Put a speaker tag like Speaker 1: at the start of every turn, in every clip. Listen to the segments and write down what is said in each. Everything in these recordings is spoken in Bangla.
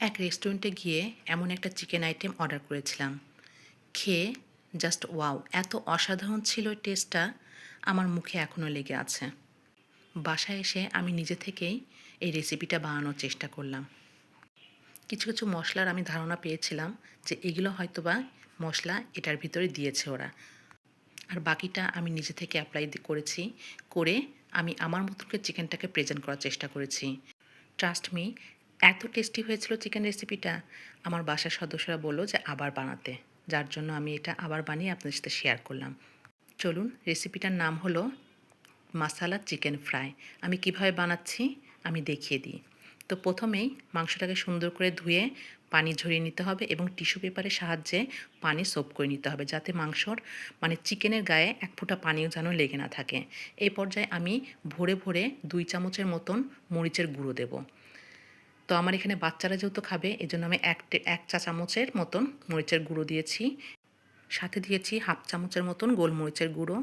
Speaker 1: এক রেস্টুরেন্টে গিয়ে এমন একটা চিকেন আইটেম অর্ডার করেছিলাম। খেয়ে জাস্ট ওয়াও! এত অসাধারণ ছিল টেস্টটা, আমার মুখে এখনও লেগে আছে। বাসায় এসে আমি নিজে থেকেই এই রেসিপিটা বানানোর চেষ্টা করলাম। কিছু কিছু মশলার আমি ধারণা পেয়েছিলাম যে এগুলো হয়তোবা মশলা এটার ভিতরে দিয়েছে ওরা। আর বাকিটা আমি নিজে থেকে অ্যাপ্লাই করেছি। করে আমি আমার মতো করে চিকেনটাকে প্রেজেন্ট করার চেষ্টা করেছি। ট্রাস্ট মি, এত টেস্টি হয়েছিল চিকেন রেসিপিটা, আমার বাসার সদস্যরা বলল যে আবার বানাতে। যার জন্য আমি এটা আবার বানিয়ে আপনাদের সাথে শেয়ার করলাম। চলুন, রেসিপিটার নাম হলো মাসালা চিকেন ফ্রাই। আমি কিভাবে বানাচ্ছি আমি দেখিয়ে দিই। তো প্রথমেই মাংসটাকে সুন্দর করে ধুয়ে পানি ঝরিয়ে নিতে হবে এবং টিস্যু পেপারের সাহায্যে পানি সোপ করে নিতে হবে, যাতে মাংসর চিকেনের গায়ে এক ফোঁটা পানিও যেন লেগে না থাকে। এই পর্যায়ে আমি ভরে ভরে 2 চামচের মতন মরিচের গুঁড়ো দেব। তো আমার এখানে বাচ্চারা যেহেতু খাবে, এজন্য আমি এক চা চামচের মতন মরিচের গুঁড়ো দিয়েছি। সাথে দিয়েছি হাফ চামচের মতন গোলমরিচের গুঁড়ো,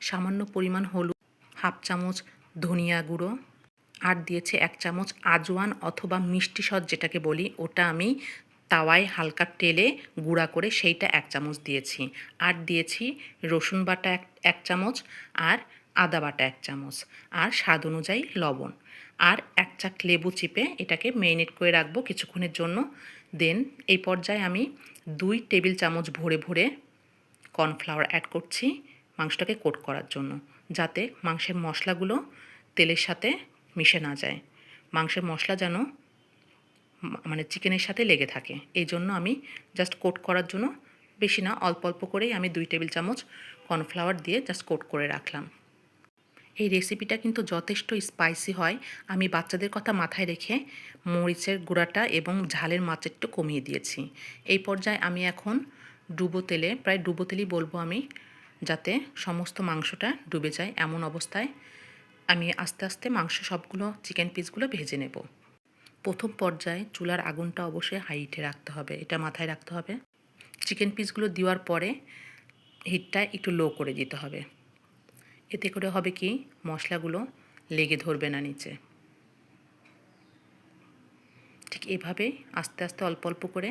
Speaker 1: সামান্য পরিমাণ হলুদ, হাফ চামচ ধনিয়া গুঁড়ো, আর দিয়েছি 1 চামচ আজওয়ান অথবা মিষ্টি সস যেটাকে বলি, ওটা আমি তাওয়ায় হালকা তেলে গুঁড়া করে সেইটা 1 চামচ দিয়েছি। আর দিয়েছি রসুন বাটা এক চামচ, আর আদা বাটা 1 চামচ, আর স্বাদ অনুযায়ী লবণ। আর 1 চাক লেবু চিপে এটাকে মেরিনেট করে রাখবো কিছুক্ষণের জন্য। দেন এই পর্যায়ে আমি 2 টেবিল চামচ ভরে ভরে কর্নফ্লাওয়ার অ্যাড করছি মাংসটাকে কোট করার জন্য, যাতে মাংসের মশলাগুলো তেলের সাথে মিশে না যায়। মাংসের মশলা যেন চিকেনের সাথে লেগে থাকে। এই জন্য আমি জাস্ট কোট করার জন্য, বেশি না, অল্প অল্প করেই আমি 2 টেবিল চামচ কর্নফ্লাওয়ার দিয়ে জাস্ট কোট করে রাখলাম। এই রেসিপিটা কিন্তু যথেষ্ট স্পাইসি হয়। আমি বাচ্চাদের কথা মাথায় রেখে মরিচের গুঁড়াটা এবং ঝালের মাত্রা একটু কমিয়ে দিয়েছি। এই পর্যায়ে আমি এখন ডুবো তেলে, প্রায় ডুবো তেলই বলবো আমি, যাতে সমস্ত মাংসটা ডুবে যায়, এমন অবস্থায় আমি আস্তে আস্তে মাংস সবগুলো চিকেন পিসগুলো ভেজে নেব। প্রথম পর্যায়ে চুলার আগুনটা অবশ্যই হাই হিটে রাখতে হবে, এটা মাথায় রাখতে হবে। চিকেন পিসগুলো দেওয়ার পরে হিটটা একটু লো করে দিতে হবে। এতে করে হবে কি, মশলাগুলো লেগে ধরবে না নিচে। ঠিক এভাবেই আস্তে আস্তে অল্প অল্প করে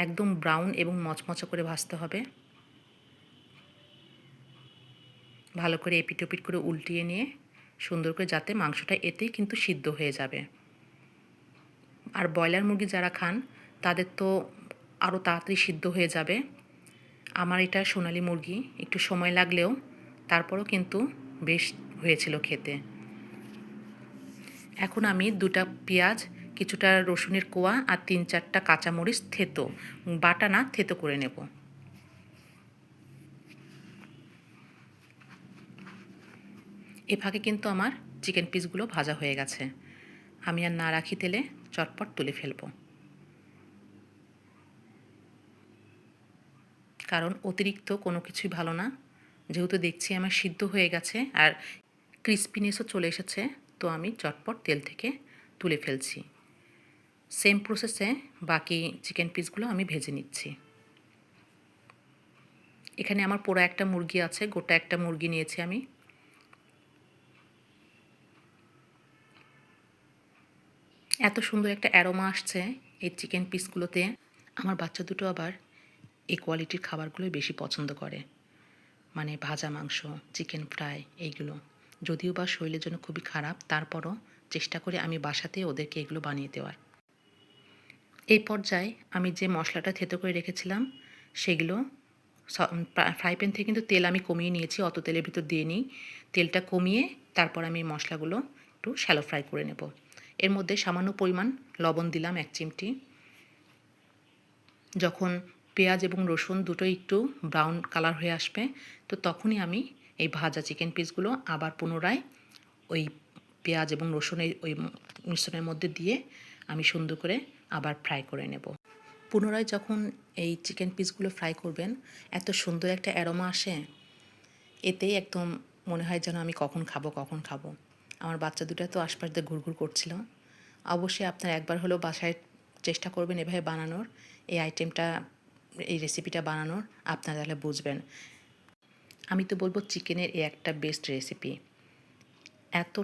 Speaker 1: একদম ব্রাউন এবং মচমচে করে ভাজতে হবে। ভালো করে এপিট ওপিট করে উল্টিয়ে নিয়ে সুন্দর করে, যাতে মাংসটা এতেই কিন্তু সিদ্ধ হয়ে যাবে। আর ব্রয়লার মুরগি যারা খান তাদের তো আরও তাড়াতাড়ি সিদ্ধ হয়ে যাবে। আমার এটা সোনালি মুরগি, একটু সময় লাগলেও তারপরও কিন্তু বেশ হয়েছিল খেতে। এখন আমি 2টা পেঁয়াজ, কিছুটা রসুনের কোয়া আর 3-4টা কাঁচামরিচ থেতো, বাটা না, থেতো করে নেব। এ ফাঁকে কিন্তু আমার চিকেন পিসগুলো ভাজা হয়ে গেছে। আমি আর না রাখি তেলে, চটপট তুলে ফেলবো, কারণ অতিরিক্ত কোনো কিছুই ভালো না। যেহেতু দেখছি আমার সিদ্ধ হয়ে গেছে আর ক্রিস্পিনেসও চলে এসেছে, তো আমি চটপট তেল থেকে তুলে ফেলছি। সেম প্রসেসে বাকি চিকেন পিসগুলো আমি ভেজে নিচ্ছি। এখানে আমার পোড়া একটা মুরগি আছে, গোটা একটা মুরগি নিয়েছি আমি। এত সুন্দর একটা অ্যারোমা আসছে এই চিকেন পিসগুলোতে। আমার বাচ্চা দুটো আবার এই কোয়ালিটির খাবারগুলোই বেশি পছন্দ করে, ভাজা মাংস, চিকেন ফ্রাই এইগুলো। যদিও বা শরীরের জন্য খুবই খারাপ, তারপরও চেষ্টা করি আমি বাসাতে ওদেরকে এগুলো বানিয়ে দেওয়ার। এই পর্যায়ে আমি যে মশলাটা থেতো করে রেখেছিলাম সেগুলো, ফ্রাই প্যান থেকে কিন্তু তেল আমি কমিয়ে নিয়েছি, অত তেলের ভিতর দিয়ে নিই। তেলটা কমিয়ে তারপর আমি মশলাগুলো একটু শ্যালো ফ্রাই করে নেব। এর মধ্যে সামান্য পরিমাণ লবণ দিলাম 1 চিমটি। যখন পেঁয়াজ এবং রসুন দুটোই একটু ব্রাউন কালার হয়ে আসবে, তো তখনই আমি এই ভাজা চিকেন পিসগুলো আবার পুনরায় ওই পেঁয়াজ এবং রসুনের ওই মিশ্রণের মধ্যে দিয়ে আমি সুন্দর করে আবার ফ্রাই করে নেব। পুনরায় যখন এই চিকেন পিসগুলো ফ্রাই করবেন, এত সুন্দর একটা অ্যারোমা আসে, এতেই একদম মনে হয় যেন আমি কখন খাবো কখন খাবো। আমার বাচ্চা দুটো তো আশপাশ দিয়ে ঘুরঘুর করছিল। অবশ্যই আপনারা একবার হলেও বাসায় চেষ্টা করবেন এভাবে বানানোর, এই আইটেমটা, এই রেসিপিটা বানানোর, আপনারা তাহলে বুঝবেন। আমি তো বলবো চিকেনের এই একটা বেস্ট রেসিপি। এত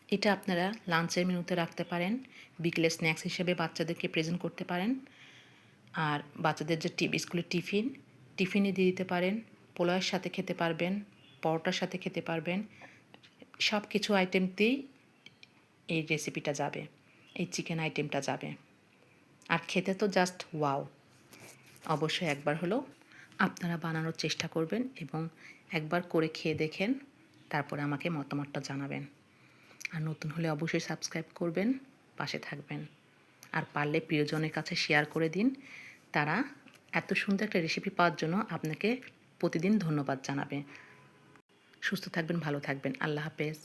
Speaker 1: এটা আপনারা লাঞ্চের মেনুতে রাখতে পারেন, বিকেলে স্ন্যাক্স হিসেবে বাচ্চাদেরকে প্রেজেন্ট করতে পারেন। আর বাচ্চাদের যে স্কুলের টিফিনে দিয়ে দিতে পারেন, পোলাওয়ের সাথে খেতে পারবেন, পরোটার সাথে খেতে পারবেন। সব কিছু আইটেমতেই এই রেসিপিটা যাবে, এই চিকেন আইটেমটা যাবে। আর খেতে তো জাস্ট ওয়াও। অবশ্যই একবার হলেও আপনারা বানানোর চেষ্টা করবেন এবং একবার করে খেয়ে দেখেন, তারপরে আমাকে মতামতটা জানাবেন। আর নতুন হলে অবশ্যই সাবস্ক্রাইব করবেন, পাশে থাকবেন। আর পারলে প্রিয়জনের কাছে শেয়ার করে দিন, তারা এত সুন্দর একটা রেসিপি পাওয়ার জন্য আপনাকে প্রতিদিন ধন্যবাদ জানাবে। সুস্থ থাকবেন, ভালো থাকবেন। আল্লাহ হাফেজ।